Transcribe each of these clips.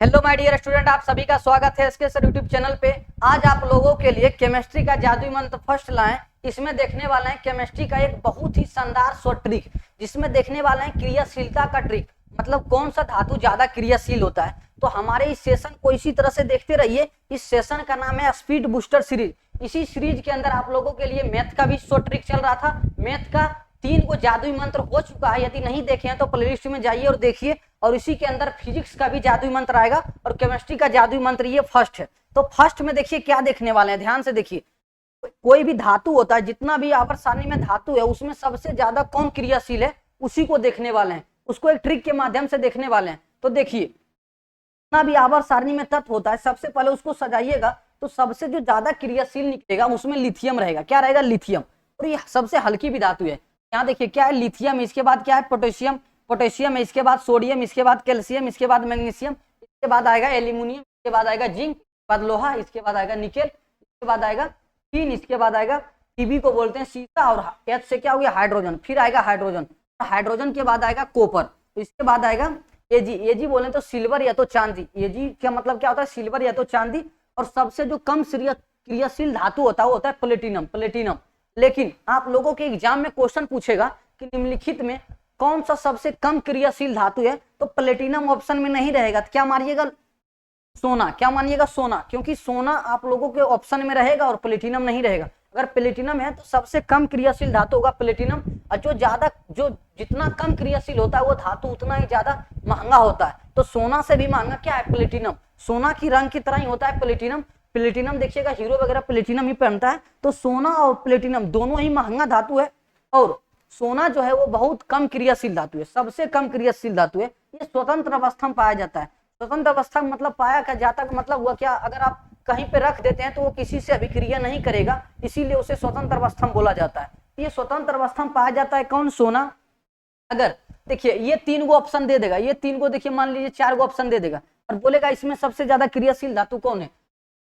Hello my dear student, आप सभी का स्वागत है इसके सर यूट्यूब चैनल पे। आज आप लोगों के लिए केमिस्ट्री का जादुई मंत्र फर्स्ट लाए। इसमें देखने वाले हैं केमिस्ट्री का एक बहुत ही शानदार शॉर्ट ट्रिक, जिसमें देखने वाले हैं क्रियाशीलता का ट्रिक, मतलब कौन सा धातु ज्यादा क्रियाशील होता है। तो हमारे इस सेशन को इसी तरह से देखते रहिए। इस सेशन का नाम है स्पीड बूस्टर सीरीज। इसी सीरीज के अंदर आप लोगों के लिए मैथ का भी शॉर्ट ट्रिक चल रहा था। मैथ का 3 को जादुई मंत्र हो चुका है, यदि नहीं देखे हैं तो प्लेलिस्ट में जाइए और देखिए। और इसी के अंदर फिजिक्स का भी जादुई मंत्र आएगा और केमिस्ट्री का जादुई मंत्र ये फर्स्ट है। तो फर्स्ट में देखिए क्या देखने वाले हैं, ध्यान से देखिए। कोई भी धातु होता है, जितना भी आवर्त सारणी में धातु है, उसमें सबसे ज्यादा कौन क्रियाशील है उसी को देखने वाले हैं। उसको एक ट्रिक के माध्यम से देखने वाले हैं। तो देखिए, जितना भी आवर्त सारणी में तत्व होता है, सबसे पहले उसको सजाइएगा तो सबसे जो ज्यादा क्रियाशील निकलेगा उसमें लिथियम रहेगा। क्या रहेगा? लिथियम। और ये सबसे हल्की भी धातु है। यहाँ देखिए क्या है, लिथियम, इसके बाद क्या है, पोटेशियम, पोटेशियम है, इसके बाद सोडियम, इसके बाद कैल्शियम, इसके बाद मैग्नीशियम, इसके बाद आएगा एल्यूमिनियम, इसके बाद आएगा जिंक, इसके बाद लोहा, इसके बाद आएगा निकेल, इसके बाद आएगा टीन, इसके बाद आएगा टीबी को बोलते हैं सीसा, और एच से क्या हो गया, हाइड्रोजन। फिर आएगा हाइड्रोजन, हाइड्रोजन के बाद आएगा कॉपर, तो इसके बाद आएगा एजी। एजी बोले तो सिल्वर या तो चांदी। एजी का मतलब क्या होता है, सिल्वर या तो चांदी। और सबसे जो कम क्रियाशील धातु होता है वो होता है प्लेटिनम। प्लेटिनम। लेकिन आप लोगों के एग्जाम में क्वेश्चन पूछेगा कि निम्नलिखित में कौन सा सबसे कम क्रियाशील धातु है, तो प्लेटिनम ऑप्शन में नहीं रहेगा। तो क्या मानिएगा? सोना। क्या मानिएगा? सोना। क्योंकि सोना आप लोगों के ऑप्शन में रहेगा और प्लेटिनम नहीं रहेगा। अगर प्लेटिनम है तो सबसे कम क्रियाशील धातु होगा प्लेटिनम। और जो जितना कम क्रियाशील होता है वो धातु उतना ही ज्यादा महंगा होता है। तो सोना से भी महंगा क्या है? प्लेटिनम। सोना की रंग की तरह ही होता है प्लेटिनम। प्लेटिनम देखिएगा, हीरो वगैरह प्लेटिनम ही पहनता है। तो सोना और प्लेटिनम दोनों ही महंगा धातु है। और सोना जो है वो बहुत कम क्रियाशील धातु है, सबसे कम क्रियाशील धातु है। ये स्वतंत्र अवस्था में पाया जाता है। स्वतंत्र अवस्था में मतलब पाया जाता का मतलब हुआ क्या, अगर आप कहीं पे रख देते हैं तो वो किसी से अभिक्रिया नहीं करेगा, इसीलिए उसे स्वतंत्र अवस्था में बोला जाता है। ये स्वतंत्र अवस्था में पाया जाता है कौन? सोना। अगर देखिए ये 3 गो ऑप्शन दे देगा, ये 3 गो देखिए, मान लीजिए 4 गो ऑप्शन दे देगा और बोलेगा इसमें सबसे ज्यादा क्रियाशील धातु कौन है।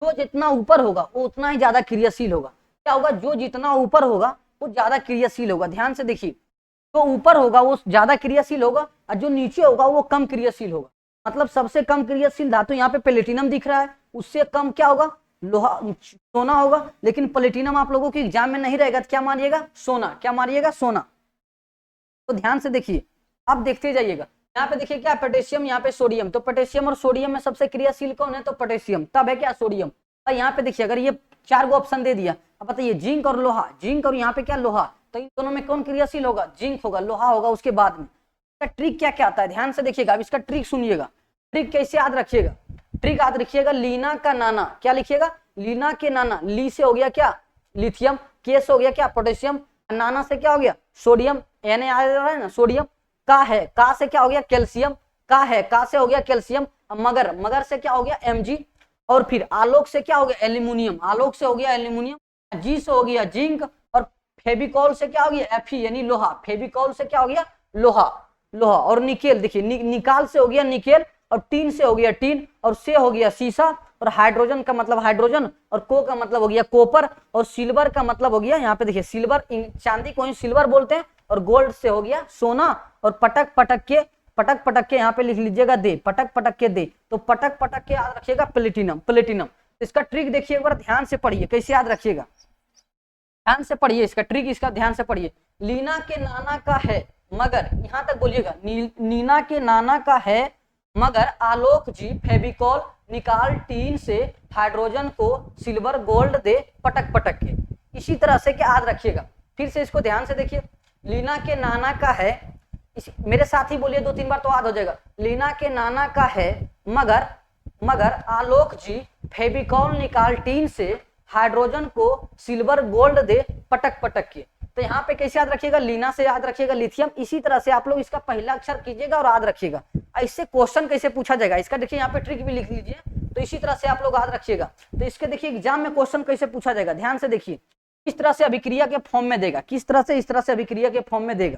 जो जितना ऊपर होगा वो उतना ही ज्यादा क्रियाशील होगा। क्या होगा? जो जितना ऊपर होगा वो ज्यादा क्रियाशील होगा। ध्यान से देखिए, जो ऊपर होगा वो ज्यादा क्रियाशील होगा और जो नीचे होगा वो कम क्रियाशील होगा। मतलब सबसे कम क्रियाशील धातु यहाँ पे प्लेटिनम दिख रहा है, उससे कम क्या होगा? लोहा, सोना होगा। लेकिन प्लेटिनम आप लोगों के एग्जाम में नहीं रहेगा, तो क्या मानिएगा? सोना। क्या मानिएगा? सोना। तो ध्यान से देखिए, आप देखते जाइएगा। यहाँ पे देखिए क्या, पोटेशियम, यहाँ पे सोडियम। तो पोटेशियम और सोडियम में सबसे क्रियाशील कौन है? तो पोटेशियम। तब है क्या? सोडियम। और यहाँ पे देखिए, अगर ये 4 गो ऑप्शन दे दिया, अब बताइए जिंक और लोहा, जिंक और यहाँ पे क्या, लोहा, तो इन दोनों में कौन क्रियाशील होगा? जिंक होगा, लोहा होगा उसके बाद में। इसका ट्रिक क्या क्या आता है, ध्यान से देखिएगा। अब इसका ट्रिक सुनिएगा। ट्रिक कैसे याद रखिएगा? ट्रिक याद रखिएगा, लीना का नाना। क्या लिखिएगा? लीना के नाना। ली से हो गया क्या? लिथियम। के से हो गया क्या? पोटेशियम। नाना से क्या हो गया? सोडियम। एन आ रहा है ना, सोडियम। का है, का से क्या हो गया? कैल्शियम। का है, का से हो गया कैल्शियम। मगर, मगर से क्या हो गया? Mg। और फिर आलोक से क्या हो गया? एल्यूमिनियम। आलोक से हो गया एल्यूमिनियम। जी से हो गया जिंक। और फेविकॉल से क्या हो गया? Fe यानी लोहा। फेविकॉल से क्या हो गया? लोहा। लोहा। और निकेल देखिए, निकाल से हो गया निकेल। और टीन से हो गया टीन। और से हो गया सीसा। और हाइड्रोजन का मतलब हाइड्रोजन। और को का मतलब हो गया कॉपर। और सिल्वर का मतलब हो गया, यहाँ पे देखिए सिल्वर, चांदी को ही सिल्वर बोलते हैं। और गोल्ड से हो गया सोना। और पटक पटक के यहाँ पे लिख लीजिएगा दे, पटक पटक के दे। तो पटक पटक के याद रखिएगा प्लेटिनम। प्लेटिनम। इसका ट्रिक देखिए एक बार, ध्यान से पढ़िए कैसे याद रखिएगा। ध्यान से पढ़िए इसका ट्रिक, इसका ध्यान से पढ़िए। लीना के नाना का है मगर, यहां तक बोलिएगा, नीना के नाना का है मगर आलोक जी फेविकॉल निकाल टीन से हाइड्रोजन को सिल्वर गोल्ड दे पटक पटक के। इसी तरह से क्या याद रखिएगा। फिर से इसको ध्यान से देखिए। लीना के नाना का है, मेरे साथ ही बोलिए 2-3 बार तो याद हो जाएगा। लीना के नाना का है मगर आलोक जी फेविकॉल निकाल टीन से हाइड्रोजन को सिल्वर गोल्ड दे पटक पटक के। तो यहाँ पे कैसे याद रखिएगा? लीना से याद रखिएगा लिथियम। इसी तरह से आप लोग इसका पहला अक्षर कीजिएगा और याद रखिएगा। इससे क्वेश्चन कैसे पूछा जाएगा इसका देखिए, यहाँ पे ट्रिक भी लिख लीजिए। तो इसी तरह से आप लोग याद रखिएगा। तो इसके देखिए एग्जाम में क्वेश्चन कैसे पूछा जाएगा, ध्यान से देखिए। किस तरह से अभिक्रिया के फॉर्म में देगा, किस तरह से, इस तरह से अभिक्रिया के फॉर्म में देगा।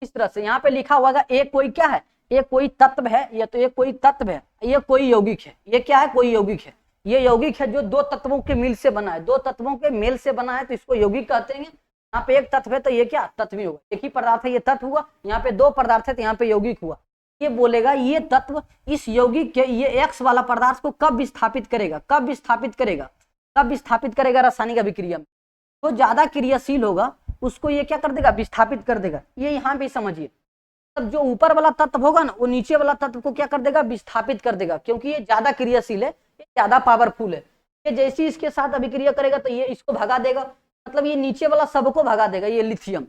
इस तरह से यहाँ पे लिखा हुआ एक कोई क्या है, एक कोई तत्व है, या तो एक कोई तत्व है, ये कोई यौगिक है। ये क्या है? कोई यौगिक है। ये यौगिक है जो 2 तत्वों के मिल से बना है, 2 तत्वों के मेल से बना है, तो इसको यौगिक कहते हैं। यहाँ पे एक तत्व है तो ये क्या? तत्व होगा। एक ही पदार्थ है, ये तत्व हुआ। यहाँ पे 2 पदार्थ है तो यहाँ पे यौगिक हुआ। ये बोलेगा ये तत्व इस यौगिक के ये एक्स वाला पदार्थ को कब विस्थापित करेगा, कब विस्थापित करेगा, कब विस्थापित करेगा रासायनिक अभिक्रिया में। तो ज्यादा क्रियाशील होगा उसको ये क्या कर देगा, विस्थापित कर देगा। ये यहाँ पे समझिए, तब जो ऊपर वाला तत्व होगा ना वो नीचे वाला तत्व को क्या कर देगा, विस्थापित कर देगा, क्योंकि ये ज्यादा क्रियाशील है, ये ज्यादा पावरफुल है। ये जैसे इसके साथ अभिक्रिया करेगा तो ये इसको भगा देगा, मतलब ये नीचे वाला सबको भगा देगा। ये लिथियम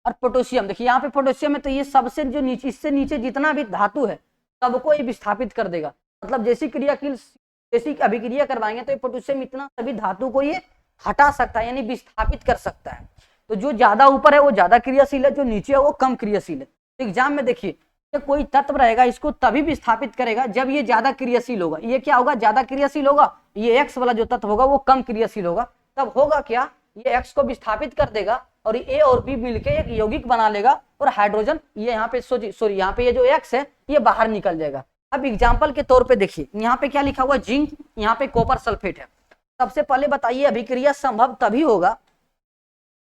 और पोटेशियम, देखिए यहाँ पे पोटेशियम है तो ये सबसे जो नीचे, इससे नीचे जितना भी धातु है सबको ये विस्थापित कर देगा। मतलब जैसी क्रिया की जैसी अभिक्रिया करवाएंगे तो ये पोटेशियम इतना सभी धातु को ये हटा सकता है, यानी विस्थापित कर सकता है। तो जो ज्यादा ऊपर है वो ज्यादा क्रियाशील है, जो नीचे है वो कम क्रियाशील है। तो एग्जाम में देखिए कोई तत्व रहेगा इसको तभी विस्थापित करेगा जब ये ज्यादा क्रियाशील होगा। ये क्या होगा, ज्यादा क्रियाशील होगा। ये एक्स वाला जो तत्व होगा वो कम क्रियाशील होगा। तब होगा क्या, ये एक्स को विस्थापित कर देगा और ए और बी मिलके एक यौगिक बना लेगा और हाइड्रोजन ये यहाँ पे सॉरी यहाँ पे ये जो एक्स है ये बाहर निकल जाएगा। अब एग्जाम्पल के तौर पे देखिए यहाँ पे क्या लिखा हुआ, जिंक, यहाँ पे कॉपर सल्फेट है। सबसे पहले बताइए अभिक्रिया संभव तभी होगा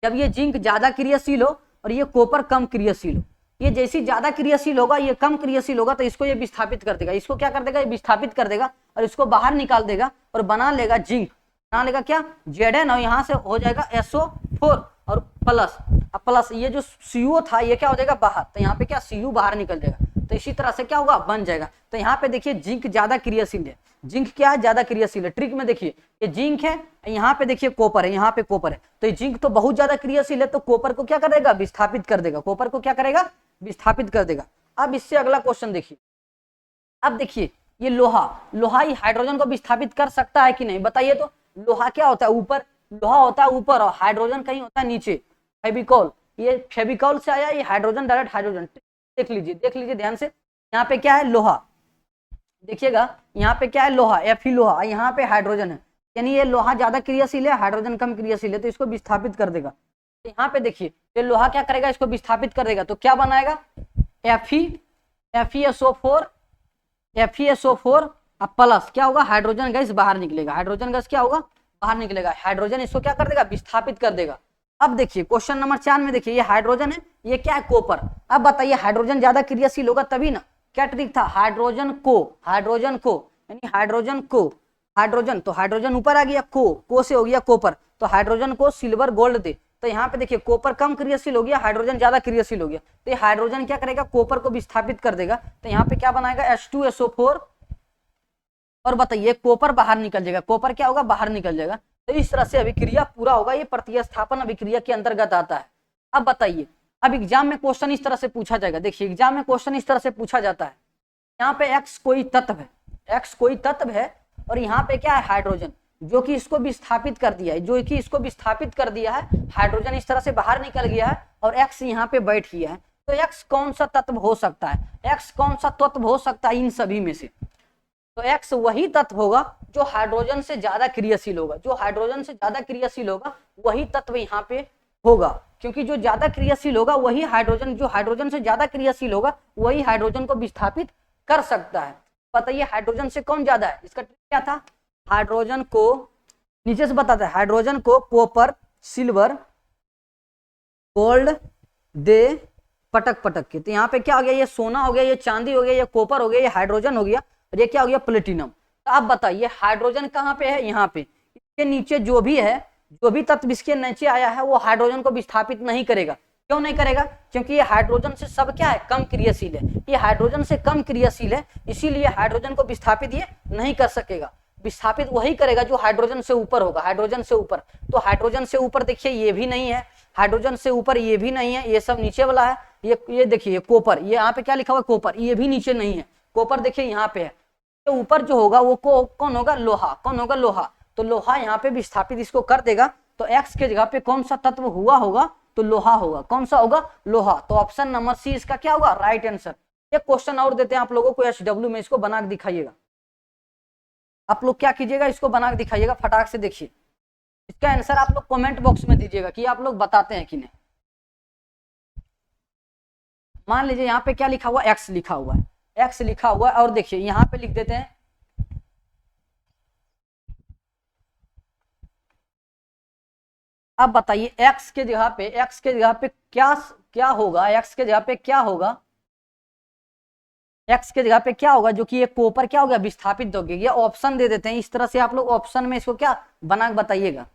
जब ये जिंक ज्यादा क्रियाशील हो और ये कॉपर कम क्रियाशील हो। ये जैसी ज्यादा क्रियाशील होगा ये कम क्रियाशील होगा तो इसको ये विस्थापित कर देगा, इसको क्या कर देगा, ये विस्थापित कर देगा और इसको बाहर निकाल देगा और बना लेगा जिंक, बना लेगा क्या, Zn, और यहाँ से हो जाएगा SO4 और प्लस। अब प्लस ये जो CO था ये क्या हो जाएगा बाहर, तो यहाँ पे क्या Cu बाहर निकल जाएगा। तो इसी तरह से क्या होगा, बन जाएगा। तो यहाँ पे देखिए जिंक ज्यादा क्रियाशील है, जिंक क्या है, ज्यादा क्रियाशील है। ट्रिक में देखिए ये जिंक है, यहाँ पे देखिए कॉपर है, यहाँ पे कॉपर है, तो ये जिंक तो बहुत ज्यादा क्रियाशील है तो कॉपर को क्या करेगा, विस्थापित कर देगा, कॉपर को क्या करेगा, विस्थापित कर देगा। अब इससे अगला क्वेश्चन देखिए, अब देखिए ये लोहा, लोहा ही हाइड्रोजन को विस्थापित कर सकता है कि नहीं, बताइए तो। लोहा क्या होता है, ऊपर, लोहा होता है ऊपर और हाइड्रोजन कहीं होता है नीचे। फेविकॉल, ये फेविकॉल से आया, ये हाइड्रोजन, डायरेक्ट हाइड्रोजन। देख लीजिए ध्यान से, यहाँ पे क्या है, लोहा, देखिएगा यहाँ पे क्या है, लोहा, Fe लोहा, यहाँ पे हाइड्रोजन है, यानी ये लोहा ज्यादा क्रियाशील है, हाइड्रोजन कम क्रियाशील है, तो इसको विस्थापित कर देगा। तो यहाँ पे देखिए ये लोहा क्या करेगा, इसको विस्थापित कर देगा, तो क्या बनाएगा, FeSO4 अब प्लस क्या होगा, हाइड्रोजन गैस बाहर निकलेगा, हाइड्रोजन गैस क्या होगा, बाहर निकलेगा। हाइड्रोजन इसको क्या कर देगा, विस्थापित कर देगा। अब देखिए क्वेश्चन नंबर 4 में देखिए ये हाइड्रोजन है, ये क्या है, कॉपर। अब बताइए हाइड्रोजन ज्यादा क्रियाशील होगा तभी ना, क्या ट्रिक था, हाइड्रोजन को यानी हाइड्रोजन तो हाइड्रोजन ऊपर आ गया, को से हो गया कॉपर, तो हाइड्रोजन को सिल्वर गोल्ड दे। तो यहाँ पे देखिए कॉपर कम क्रियाशील हो गया, हाइड्रोजन ज्यादा क्रियाशील हो गया, तो ये हाइड्रोजन क्या करेगा, कॉपर को विस्थापित कर देगा। तो यहाँ पे क्या बनाएगा, H2SO4 और बताइए कॉपर बाहर निकल जाएगा, कॉपर क्या होगा, बाहर निकल जाएगा। तो इस तरह से अभिक्रिया पूरा होगा, ये प्रतिस्थापन अभिक्रिया के अंतर्गत आता है। अब बताइए, अब एग्जाम में क्वेश्चन इस तरह से पूछा जाएगा, देखिए एग्जाम में क्वेश्चन इस तरह से पूछा जाता है, यहाँ पे एक्स कोई तत्व है, एक्स कोई तत्व है और यहाँ पे क्या है, हाइड्रोजन, जो कि इसको विस्थापित कर दिया है, हाइड्रोजन इस तरह से बाहर निकल गया है और एक्स यहाँ पे बैठ गया है। तो एक्स कौन सा तत्व हो सकता है, एक्स कौन सा तत्व हो सकता है इन सभी में से, तो एक्स वही तत्व होगा जो हाइड्रोजन से ज्यादा क्रियाशील होगा, वही तत्व यहाँ पे होगा, क्योंकि जो ज्यादा क्रियाशील होगा वही हाइड्रोजन, जो हाइड्रोजन से ज्यादा क्रियाशील होगा वही हाइड्रोजन को विस्थापित कर सकता है। बताइए हाइड्रोजन से कौन ज्यादा है, इसका क्या था, हाइड्रोजन को नीचे से बताता है, हाइड्रोजन को कॉपर, सिल्वर, गोल्ड दे पटक के। तो यहाँ पे क्या हो गया, ये सोना हो गया, ये चांदी हो गया, ये कॉपर हो गया, ये हाइड्रोजन हो गया और ये क्या हो गया, प्लेटिनम। तो आप बताइए हाइड्रोजन कहाँ पे है, यहाँ पे, इसके नीचे जो भी है, जो भी तत्व इसके नीचे आया है वो हाइड्रोजन को विस्थापित नहीं करेगा। क्यों नहीं करेगा, क्योंकि ये हाइड्रोजन से सब क्या है, कम क्रियाशील है, ये हाइड्रोजन से कम क्रियाशील है, इसीलिए हाइड्रोजन को विस्थापित ये नहीं कर सकेगा। विस्थापित वही करेगा जो हाइड्रोजन से ऊपर होगा, हाइड्रोजन से ऊपर। तो हाइड्रोजन से ऊपर देखिए ये भी नहीं है, हाइड्रोजन से ऊपर ये भी नहीं है, ये सब नीचे वाला है। ये देखिए कॉपर, ये यहाँ पे क्या लिखा हुआ है, कॉपर, ये भी नीचे नहीं है, कॉपर देखिए यहाँ पे है। तो ऊपर जो होगा वो कौन होगा, लोहा, कौन होगा, लोहा। तो लोहा यहाँ पे विस्थापित इसको कर देगा, तो एक्स के जगह पे कौन सा तत्व हुआ होगा, तो लोहा होगा। कौन सा होगा, लोहा। तो ऑप्शन नंबर सी इसका क्या होगा, राइट आंसर। एक क्वेश्चन और देते हैं आप लोगों को HW में, इसको बना के दिखाइएगा। आप लोग क्या कीजिएगा, इसको बना के दिखाइएगा, फटाक से देखिए। इसका आंसर आप लोग कमेंट बॉक्स में दीजिएगा कि आप लोग बताते हैं कि नहीं। मान लीजिए यहाँ पे क्या लिखा हुआ, एक्स लिखा हुआ है, एक्स लिखा हुआ है, और देखिए यहाँ पे लिख देते हैं अब बताइए एक्स के जगह पे, क्या होगा, एक्स के जगह पे क्या होगा, एक्स के जगह पे क्या होगा, जो कि ये कॉपर क्या हो गया, विस्थापित हो गया। ये ऑप्शन दे देते हैं, इस तरह से आप लोग ऑप्शन में इसको क्या बना के बताइएगा।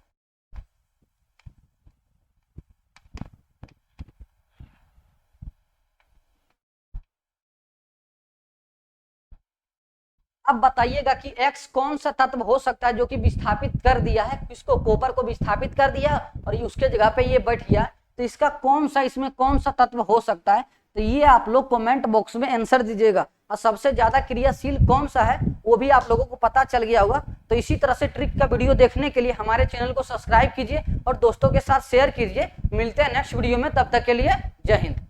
अब बताइएगा कि एक्स कौन सा तत्व हो सकता है जो कि विस्थापित कर दिया है, किसको, कॉपर को विस्थापित कर दिया और ये उसके जगह पे ये बैठ गया। तो इसका कौन सा, इसमें कौन सा तत्व हो सकता है, तो ये आप लोग कमेंट बॉक्स में आंसर दीजिएगा। और सबसे ज्यादा क्रियाशील कौन सा है वो भी आप लोगों को पता चल गया होगा। तो इसी तरह से ट्रिक का वीडियो देखने के लिए हमारे चैनल को सब्सक्राइब कीजिए और दोस्तों के साथ शेयर कीजिए। मिलते हैं नेक्स्ट वीडियो में, तब तक के लिए जय हिंद।